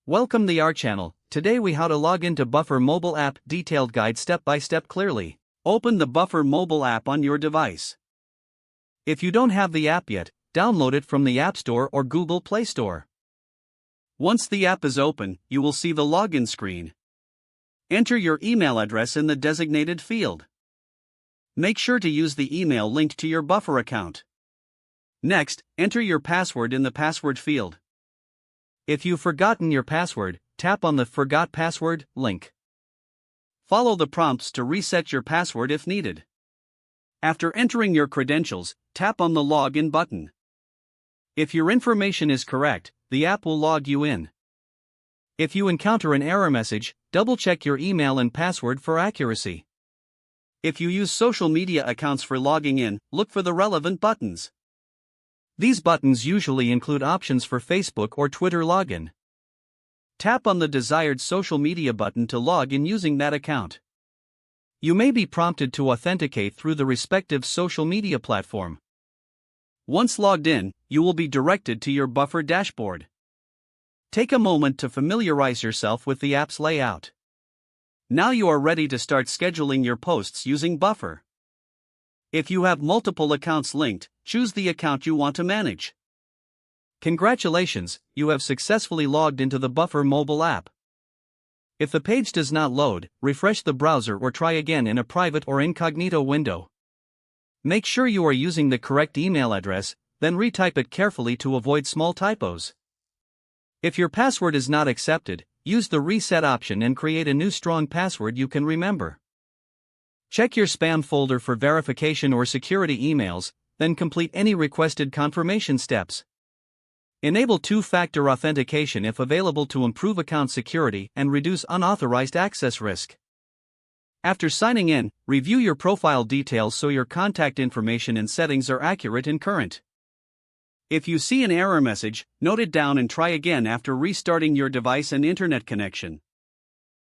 Welcome to our channel. Today we how to log into Buffer mobile app detailed guide step by step clearly. Open the Buffer mobile app on your device. If you don't have the app yet, download it from the App Store or Google Play Store. Once the app is open, you will see the login screen. Enter your email address in the designated field. Make sure to use the email linked to your Buffer account. Next, enter your password in the password field. If you've forgotten your password, tap on the Forgot Password link. Follow the prompts to reset your password if needed. After entering your credentials, tap on the Login button. If your information is correct, the app will log you in. If you encounter an error message, double-check your email and password for accuracy. If you use social media accounts for logging in, look for the relevant buttons. These buttons usually include options for Facebook or Twitter login. Tap on the desired social media button to log in using that account. You may be prompted to authenticate through the respective social media platform. Once logged in, you will be directed to your Buffer dashboard. Take a moment to familiarize yourself with the app's layout. Now you are ready to start scheduling your posts using Buffer. If you have multiple accounts linked, choose the account you want to manage. Congratulations, you have successfully logged into the Buffer mobile app. If the page does not load, refresh the browser or try again in a private or incognito window. Make sure you are using the correct email address, then retype it carefully to avoid small typos. If your password is not accepted, use the reset option and create a new strong password you can remember. Check your spam folder for verification or security emails, then complete any requested confirmation steps. Enable two-factor authentication if available to improve account security and reduce unauthorized access risk. After signing in, review your profile details so your contact information and settings are accurate and current. If you see an error message, note it down and try again after restarting your device and internet connection.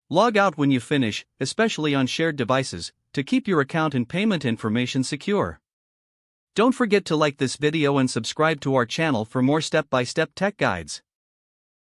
Log out when you finish, especially on shared devices, to keep your account and payment information secure. Don't forget to like this video and subscribe to our channel for more step-by-step tech guides.